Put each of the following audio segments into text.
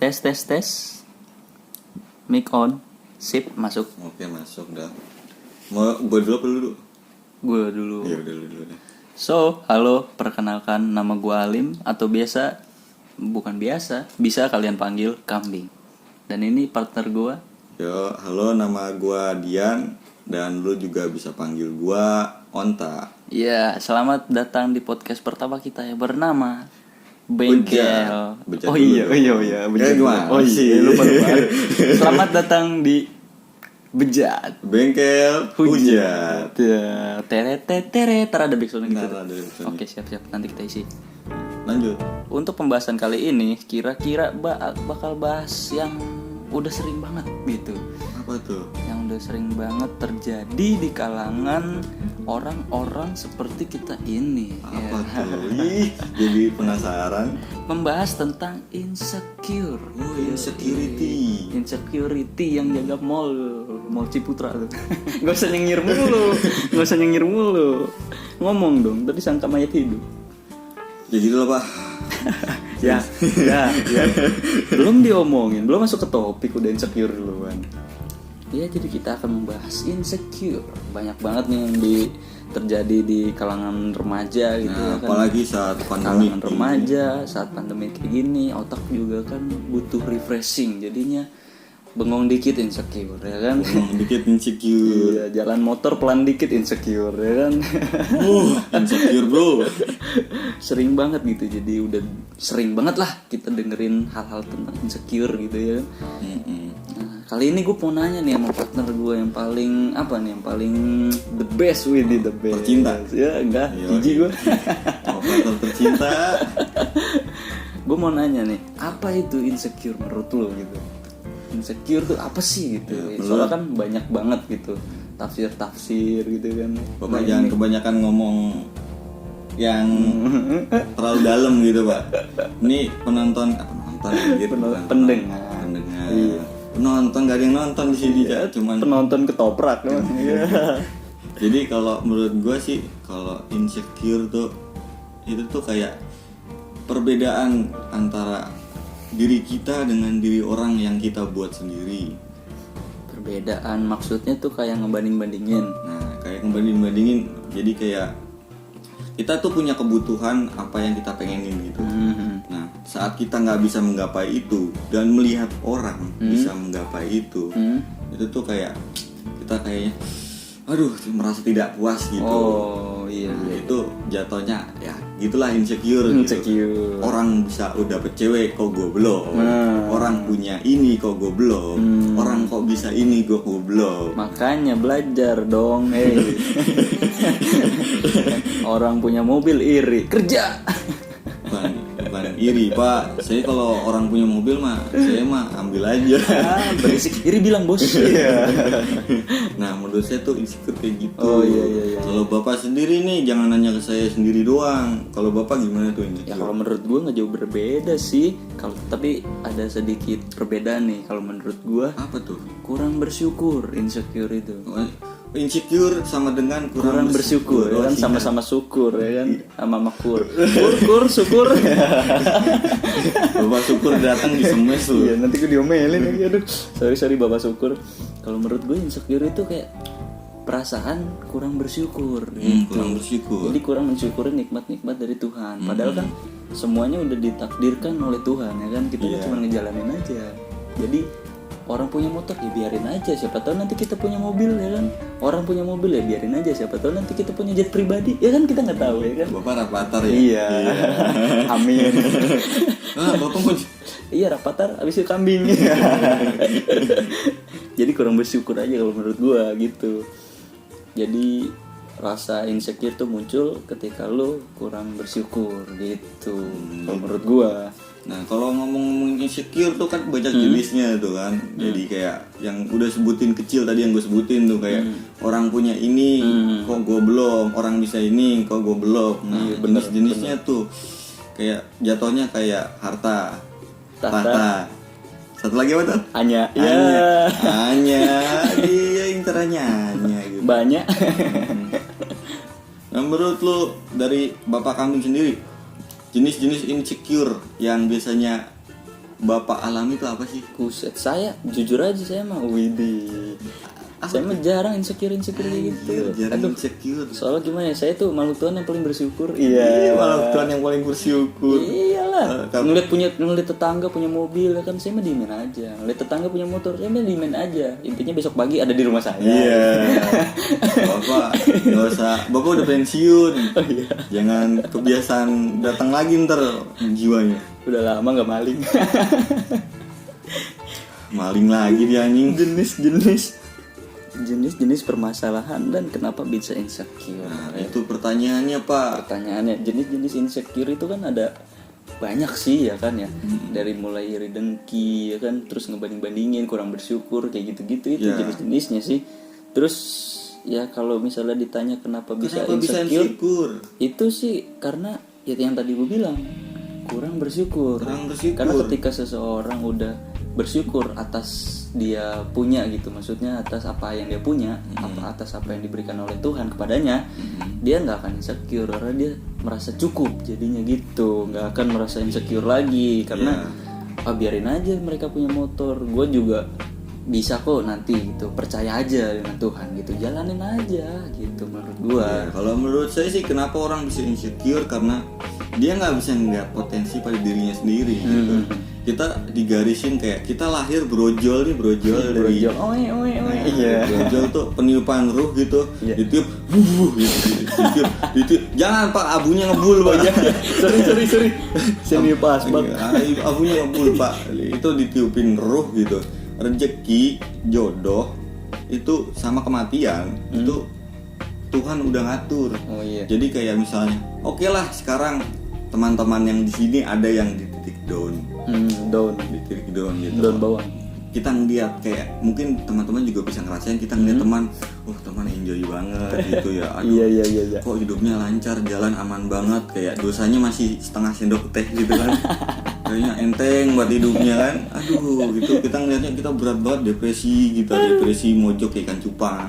Tes. Mic on. Sip, masuk. Oke, masuk dah. Mau gue dulu apa dulu? Gue dulu. Iya, udah dulu deh. So, halo, perkenalkan nama gue Alim atau bukan biasa, bisa kalian panggil Kambing. Dan ini partner gue. Yo, halo, nama gue Dian dan lu juga bisa panggil gue Onta. Ya, selamat datang di podcast pertama kita yang bernama Bengkel. Bejat Oh dulu iya, dong. Bejat. Gimana Oh sih? iya, lupa. Selamat datang di Bejat Bengkel Hujat. Ya, tere ada backsound gitu. Ntar ada backsound. Oke, siap. Nanti kita isi. Lanjut. Untuk pembahasan kali ini kira-kira bakal bahas yang udah sering banget gitu. Apa tuh? Yang udah sering banget terjadi di kalangan orang-orang seperti kita ini. Apa Ya. tuh? Ih, jadi penasaran. Membahas tentang insecure. Oh, insecurity. Insecurity yang jaga mall Ciputra tuh. Gak usah nyengir mulu. Ngomong dong, tadi sangka mayat hidup. Jadi dulu Pak. ya. Belum diomongin, belum masuk ke topik udah insecure duluan. Ya, jadi kita akan membahas insecure. Banyak banget nih yang terjadi di kalangan remaja gitu. Nah, ya kan. apalagi saat pandemi. Kalangan remaja saat pandemi kayak gini, otak juga kan butuh refreshing. Jadinya bengong dikit insecure ya kan. Dikit insecure. Iya, jalan motor pelan dikit insecure ya kan. Insecure bro. Sering banget gitu, jadi udah sering banget lah kita dengerin hal-hal tentang insecure gitu ya. Nah, kali ini gue mau nanya nih sama partner gue yang paling the best the best. Tercinta. Ya enggak, jijik gue. Partner tercinta. Gue mau nanya nih, apa itu insecure menurut lo gitu? Insecure tuh apa sih gitu? Ya, Soalnya kan banyak banget gitu tafsir gitu kan. Bapak jangan kebanyakan ngomong yang terlalu dalam gitu Pak. Ini penonton gitu, pendengar. Iya. Penonton gak ada yang nonton di sini ya, cuman penonton ketoprak kan. Jadi kalau menurut gue sih, kalau insecure tuh itu tuh kayak perbedaan antara diri kita dengan diri orang yang kita buat sendiri. Perbedaan maksudnya tuh kayak ngebanding-bandingin. Nah, kayak ngebanding-bandingin. Jadi kayak kita tuh punya kebutuhan apa yang kita pengenin gitu. Nah, saat kita nggak bisa menggapai itu dan melihat orang bisa menggapai itu tuh kayak kita kayaknya, aduh, merasa tidak puas gitu. Oh iya. Nah, itu jatuhnya ya gitulah insecure. Gitu. Orang bisa udah dapet cewek kok gue belum. Orang punya ini kok gue belum. Orang kok bisa ini gue belum. Makanya belajar dong. Orang punya mobil iri, kerja. Bukan iri Pak. Saya kalau orang punya mobil saya ambil aja. Berisik iri bilang bos. Nah, menurut saya tuh insecure kayak gitu. Oh iya. Kalau Bapak sendiri nih, jangan nanya ke saya sendiri doang. Kalau Bapak gimana tuh insecure? Ya kalau menurut gue nggak jauh berbeda sih. Tapi ada sedikit perbedaan nih. Kalau menurut gue, apa tuh? kurang bersyukur insecure itu. Insecure sama dengan kurang bersyukur ya kan, sama-sama syukur ya kan, sama makur. Syukur. Bapak syukur datang di semes tuh. Iya, nanti gue diomelin lagi. Aduh, sorry Bapak syukur. Kalau menurut gue insecure itu kayak perasaan kurang bersyukur gitu. Kurang bersyukur. Jadi kurang mensyukuri nikmat-nikmat dari Tuhan. Padahal kan semuanya udah ditakdirkan oleh Tuhan ya kan. Kita kan cuma ngejalanin aja. Jadi orang punya motor ya biarin aja, siapa tahu nanti kita punya mobil ya kan. Orang punya mobil ya biarin aja, siapa tahu nanti kita punya jet pribadi ya kan, kita nggak tahu ya kan. Bapak rapatar ya. Iya. Amin. Bapak mau. Iya, rapatar abis itu kambing. Jadi kurang bersyukur aja kalau menurut gua gitu. Jadi rasa insecure tuh muncul ketika lu kurang bersyukur gitu. Kalau menurut gua. Nah, kalau ngomong insecure tuh kan banyak jenisnya tuh kan. Jadi kayak yang udah sebutin kecil tadi yang gue sebutin tuh kayak orang punya ini kok gue belum, orang bisa ini kok gue belum. Nah, jenis-jenisnya tuh kayak jatuhnya kayak harta, tahta. Satu lagi apa tuh? Hanya. Dia intinya gitu. Banyak. Nah, menurut lu dari Bapak Kambing sendiri, jenis-jenis insecure yang biasanya Bapak alami itu apa sih? Buset, saya jujur aja saya mah widih. Saya mah jarang insecure kayak gitu. Jarang insecure. Soalnya gimana ya, saya tuh makhluk Tuhan yang paling bersyukur. Iya, malah Tuhan yang paling bersyukur. Iyalah. Ngeliat tetangga punya mobil kan saya mah diemin aja. Ngeliat tetangga punya motor saya mah diemin aja. Intinya besok pagi ada di rumah saya. Iya. Bapak nggak usah. Bapak udah pensiun. Oh iya. Jangan kebiasaan datang lagi ntar jiwanya. Udah lama nggak maling. Maling lagi dia anjing. Jenis permasalahan dan kenapa bisa insecure. Nah, itu pertanyaannya Pak. Pertanyaannya jenis insecure itu kan ada banyak sih ya kan ya. Dari mulai iri dengki ya kan, terus ngebanding-bandingin, kurang bersyukur kayak gitu-gitu itu jenis-jenisnya sih. Terus ya kalau misalnya ditanya kenapa bisa insecure, itu sih karena ya yang tadi gue bilang kurang bersyukur. Karena ketika seseorang udah bersyukur atas dia punya gitu, maksudnya atas apa yang dia punya, atas apa yang diberikan oleh Tuhan kepadanya, dia nggak akan insecure karena dia merasa cukup jadinya gitu, nggak akan merasa insecure lagi karena biarin aja mereka punya motor, gue juga bisa kok nanti gitu, percaya aja dengan Tuhan gitu, jalanin aja gitu menurut gue. Kalau menurut saya sih kenapa orang bisa insecure karena dia nggak bisa ngeliat potensi pada dirinya sendiri gitu. Kita digarisin kayak kita lahir brojol dari brojol tuh peniupan ruh gitu, ditiup ditiup jangan Pak, abunya ngebul Pak. sorry seni pas banget, abunya ngebul Pak, itu ditiupin ruh gitu. Rezeki, jodoh itu sama kematian itu Tuhan udah ngatur. Jadi kayak misalnya oke lah sekarang teman-teman yang di sini ada yang di titik down gitu, down bawah. Kita ngeliat kayak mungkin teman-teman juga bisa ngerasain, kita ngeliat teman enjoy banget gitu ya. Aduh, iya. Kok hidupnya lancar, jalan aman banget, kayak dosanya masih setengah sendok teh gitu kan. Kayaknya enteng buat hidupnya kan. Aduh gitu, kita ngeliatnya kita berat banget, depresi mojok kayak ikan cupang.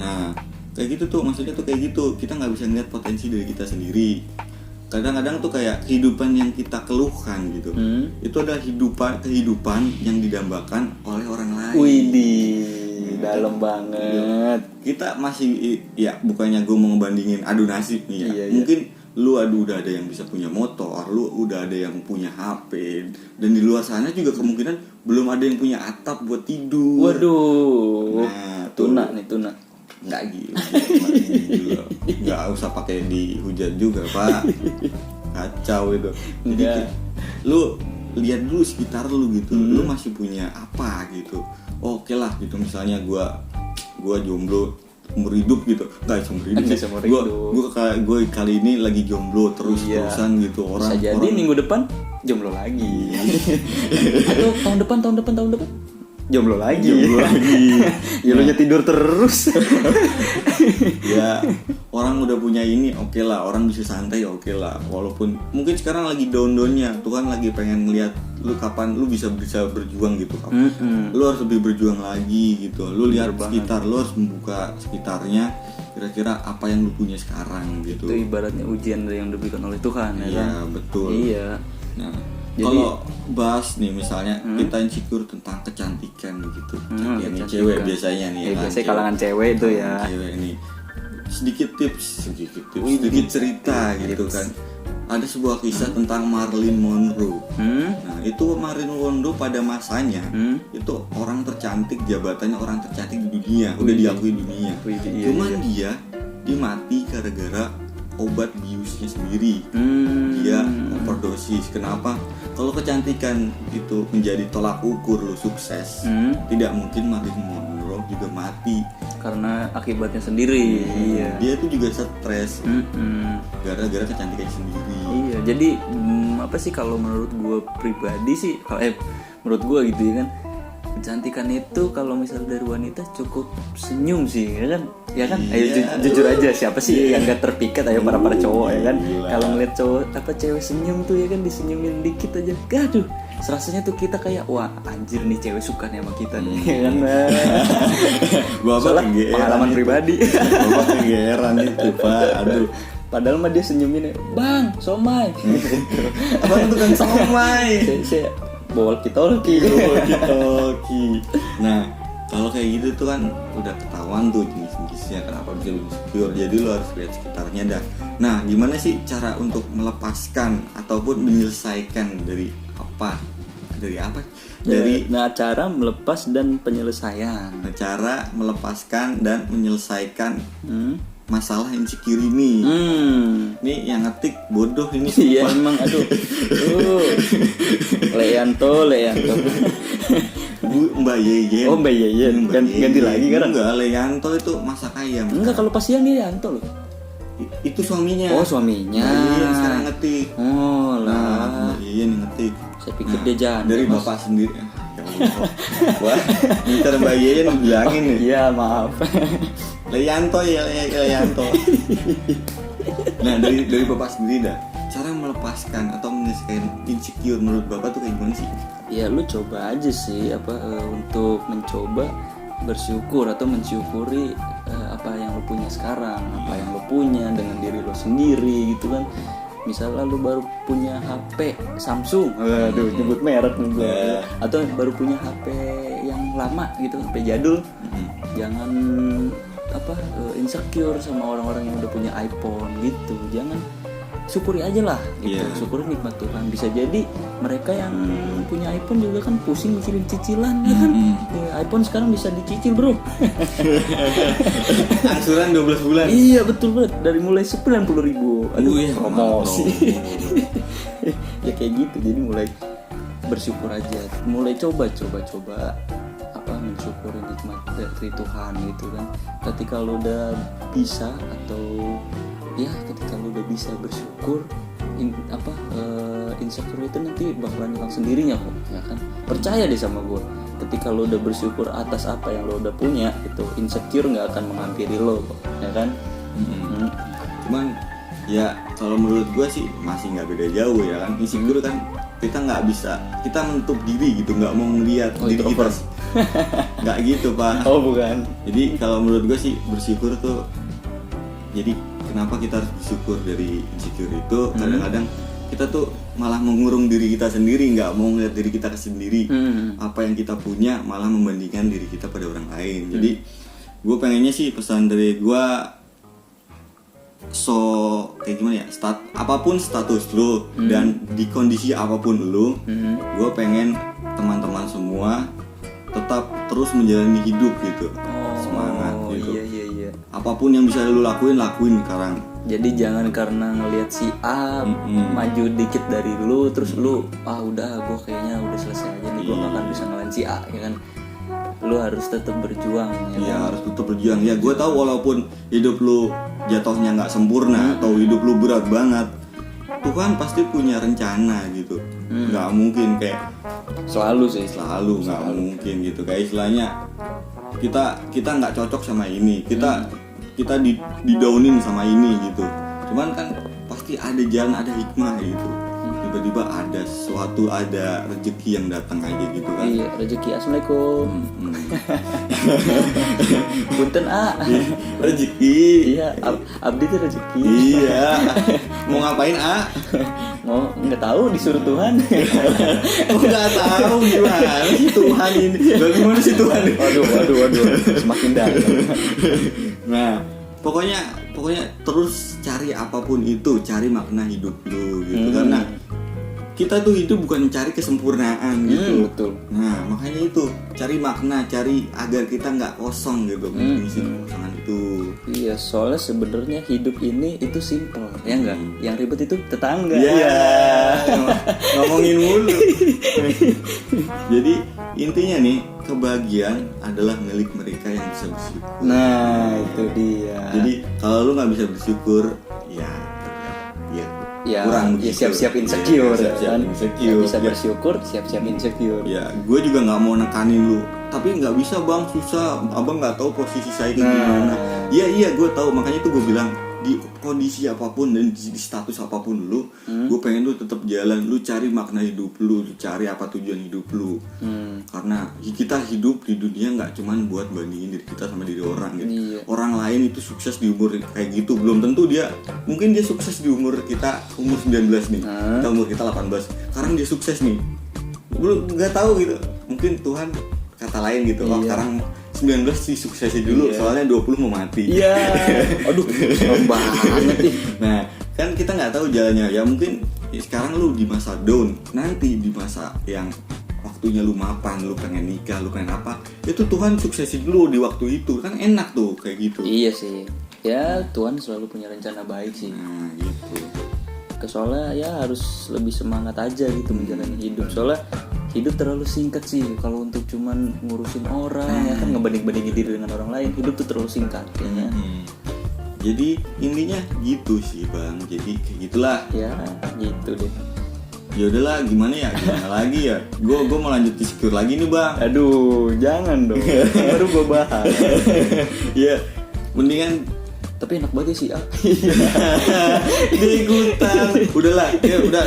Nah kayak gitu tuh, maksudnya tuh kayak gitu, kita nggak bisa ngeliat potensi dari kita sendiri. Kadang-kadang tuh kayak kehidupan yang kita keluhkan gitu, itu adalah kehidupan yang didambakan oleh orang lain. Widih, dalam banget. Kita masih ya bukannya gue mau ngebandingin adu nasib nih ya. Mungkin lu udah ada yang bisa punya motor, lu udah ada yang punya HP, dan di luar sana juga kemungkinan belum ada yang punya atap buat tidur. Waduh. Nah, tuna. Nggak gitu, nggak usah pakai dihujat juga Pak, kacau itu. Jadi lu lihat dulu sekitar lu gitu, lu masih punya apa gitu. Oke lah gitu, misalnya gua jomblo umur hidup gitu, nggak seumur hidup. Gue kali ini lagi jomblo terusan gitu. Orang bisa jadi minggu depan jomblo lagi. Atau tahun depan jomblo lagi. Ya lu tidur terus. Ya orang udah punya ini oke lah, orang bisa santai oke lah. Walaupun mungkin sekarang lagi down-downnya, Tuhan lagi pengen ngeliat lu kapan lu bisa berjuang gitu. Lu harus lebih berjuang lagi gitu. Lu lihat sekitar, lu harus membuka sekitarnya. Kira-kira apa yang lu punya sekarang gitu. Itu ibaratnya ujian yang diberikan oleh Tuhan ya kan? Iya betul. Iya. Nah, kalau bahas nih misalnya kita insecure tentang kecantikan gitu, ini cewek biasanya nih, biasanya kalangan cewek itu ya. Cewek ini sedikit cerita gitu kan. Ada sebuah kisah tentang Marilyn Monroe. Nah itu Marilyn Monroe pada masanya itu orang tercantik, jabatannya orang tercantik di dunia, udah diakui dunia. Cuman dia mati gara-gara obat biusnya sendiri. Dia overdosis. Kenapa? Kalau kecantikan itu menjadi tolak ukur lu sukses, tidak mungkin Marilyn Monroe juga mati karena akibatnya sendiri. Dia itu juga stres gara-gara kecantikannya sendiri. Iya, jadi apa sih kalau menurut gue pribadi sih, menurut gue gitu ya kan, kecantikan itu kalau misalnya dari wanita cukup senyum sih ya kan ayo jujur aja, siapa sih yang gak terpikat, ayo para cowok ya kan, kalau ngeliat cowok cewek senyum tuh ya kan, disenyumin dikit aja, gaduh serasanya tuh kita kayak wah anjir nih cewek suka nih sama kita nih ya kan. Soalnya pengalaman pribadi. Bapak kegeeran itu Pak, aduh. Padahal mah dia senyumin, bang somai. Abang tukang somai. Saya walkie-talkie. Nah, kalau kayak gitu tuh kan udah ketahuan tuh jenis-jenisnya kenapa bisa insecure. Jadi lo harus lihat sekitarnya dah. Nah, gimana sih cara untuk melepaskan ataupun menyelesaikan dari apa? Cara melepas dan penyelesaian. Cara melepaskan dan menyelesaikan masalah insecure ini. Ini yang ngetik bodoh ini. Iya emang aduh. Leyanto. Mbak Yeyen. Oh Mbak Yeyen. Ganti lagi kan? Enggak, Leyanto itu masak ayam. Enggak, kalau pas siang dia Yanto loh. Itu suaminya. Oh suaminya. Mbak Yeyen sekarang ngetik. Oh lah. Mbak Yeyen yang ngetik. Saya pikir dia jangan. Dari bapak sendiri. Wah, ntar Mbak Yeyen bilangin nih. Iya maaf. Leyanto. Nah dari bapak sendiri dah. Cara melepaskan atau menyelesaikan insecure menurut bapak tuh kayak gimana sih? Ya lu coba aja sih untuk mencoba bersyukur atau mensyukuri apa yang lu punya sekarang, apa yang lu punya dengan diri lu sendiri gitu kan. Misalnya lu baru punya HP Samsung, aduh nyebut merek nih gue, atau baru punya HP yang lama gitu, HP jadul, jangan insecure sama orang-orang yang udah punya iPhone gitu, jangan, syukuri aja lah gitu. Syukuri nikmat Tuhan. Bisa jadi mereka yang punya iPhone juga kan pusing mikirin cicilan ya kan. iPhone sekarang bisa dicicil bro. Angsuran 12 bulan. Iya betul banget, dari mulai 90.000. Aduh promosi. Ya kayak gitu, jadi mulai bersyukur aja, mulai coba mensyukuri nikmat dari Tuhan gitu kan. Ketika lo udah bisa ketika lu udah bisa bersyukur, insecure itu nanti bakalan hilang sendirinya kok, ya kan? Percaya deh sama gue. Ketika lu udah bersyukur atas apa yang lu udah punya, itu insecure nggak akan menghampiri lo kok, ya kan? Cuman ya kalau menurut gue sih masih nggak beda jauh ya kan. Insecure kan kita nggak bisa, kita menutup diri gitu, nggak mau ngelihat diri kita. Nggak gitu pak. Oh bukan. Jadi kalau menurut gue sih bersyukur tuh, jadi kenapa kita harus bersyukur dari insecure itu? Kadang-kadang kita tuh malah mengurung diri kita sendiri, nggak mau ngeliat diri kita sendiri. Apa yang kita punya malah membandingkan diri kita pada orang lain. Jadi gue pengennya sih, pesan dari gue, kayak gimana ya, apapun status lu dan di kondisi apapun lu, gue pengen teman-teman semua tetap terus menjalani hidup gitu. Semangat gitu. Iya. Apapun yang bisa lu lakuin sekarang. Jadi jangan karena ngelihat si A maju dikit dari lu, terus lu udah gue kayaknya udah selesai aja nih, gue gak akan bisa ngelawan si A, ya kan? Lu harus tetap berjuang ya. Iya, harus tetap berjuang. Ya gue tahu walaupun hidup lu jatuhnya nggak sempurna atau hidup lu berat banget, Tuhan pasti punya rencana gitu. Nggak mungkin kayak selalu nggak mungkin gitu. Kayak istilahnya kita nggak cocok sama ini, kita didownin sama ini gitu. Cuman kan pasti ada jalan, ada hikmah gitu. Tiba-tiba ada sesuatu, ada rezeki yang datang aja gitu kan. Iya, rezeki. Assalamualaikum. Punten Rezeki. Iya, abdi itu rezeki. Iya. Mau ngapain Mau nggak tahu, disuruh Tuhan. Nggak tahu gimana sih Tuhan ini. Bagaimana sih Tuhan ini? Waduh, semakin dalam. Nah, pokoknya terus cari apapun itu, cari makna hidup lu gitu. Karena kita tuh hidup bukan mencari kesempurnaan gitu. Betul. Nah, makanya itu, cari makna, cari agar kita nggak kosong gitu, mengisi kekosongan itu. Iya, soalnya sebenarnya hidup ini itu simple, ya enggak? Yang ribet itu tetangga. Iya. Ngomongin mulu. Jadi intinya nih, kebahagiaan adalah milik mereka yang bisa bersyukur. Nah, itu dia. Jadi kalau lu nggak bisa bersyukur, kurang siap-siap insecure, siap-siap insecure. Bisa bersyukur, siap-siap insecure. Ya, gue juga nggak mau nekanin lu, tapi nggak bisa bang, susah, abang nggak tahu posisi saya gimana. Iya, gue tahu, makanya tuh gue bilang di kondisi apapun dan di status apapun lu, gue pengen lu tetap jalan, lu cari makna hidup lu cari apa tujuan hidup lu. Karena kita hidup di dunia nggak cuman buat bandingin diri kita sama diri orang gitu. Iya. Orang lain itu sukses di umur kayak gitu, belum tentu mungkin dia sukses di umur 19 nih, kita umur kita 18, sekarang dia sukses nih. Lu nggak tahu gitu, mungkin Tuhan kata lain gitu. Oh sekarang 19 disuksesin dulu, soalnya 20 mau mati. Iya. Aduh, serem banget nih. Nah, kan kita nggak tahu jalannya. Ya mungkin sekarang lu di masa down, nanti di masa yang waktunya lu mapan, lu pengen nikah, lu pengen apa, itu Tuhan suksesin dulu di waktu itu. Kan enak tuh kayak gitu. Iya sih. Ya Tuhan selalu punya rencana baik sih. Nah, gitu. Soalnya ya harus lebih semangat aja gitu menjalani hidup. Soalnya hidup terlalu singkat sih kalau untuk cuman ngurusin orang ya kan, ngebanding-bandingin diri dengan orang lain. Hidup tuh terlalu singkat kayaknya. Jadi intinya gitu sih Bang. Jadi kayak gitulah. Ya gitu deh. Ya udahlah, gimana lagi ya. Gue mau lanjut insecure lagi nih Bang. Aduh, jangan dong. Baru gue bahas. Ya, mendingan. Tapi enak banget sih Dia ikutan. Udahlah, ya udah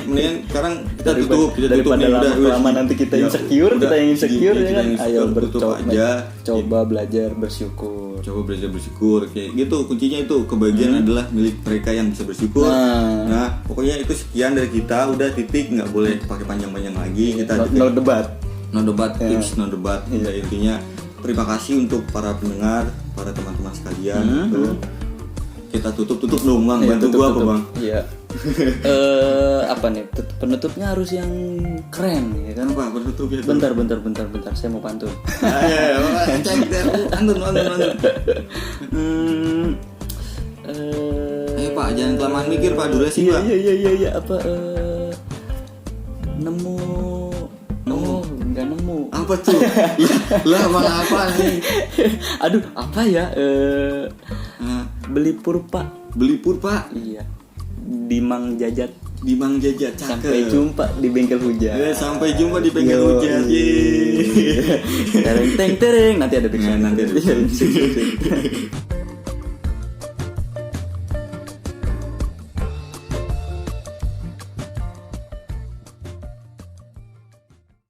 mendingan sekarang kita tutup daripada nih. Lama nanti kita insecure, kita yang insecure ya kan. Ayo bercoba aja. Coba belajar bersyukur. Coba belajar bersyukur kayak gitu, kuncinya itu kebahagiaan adalah milik mereka yang bisa bersyukur. Nah, pokoknya itu sekian dari kita, udah titik, nggak boleh pakai panjang-panjang lagi. Kita no debat, tips no debat. Ya, intinya terima kasih untuk para pendengar, para teman-teman sekalian. Kita tutup dong Bang, bantu gua apa Bang? Iya. Apa nih? Penutupnya harus yang keren ya kan? Apa penutupnya? Bentar, saya mau pantun. Ayo, pantun. Ayo Pak, jangan kelamaan mikir Pak, durasi Pak. Iya, apa nemu. Oh, nggak nemu. Apa tuh? Lah malah apa nih? Aduh, apa ya? Beli purpa. Iya. Di Mang Jajat. Cakep. Sampai jumpa di bengkel hujan. Sampai jumpa di bengkel hujan. Tereng. Nanti ada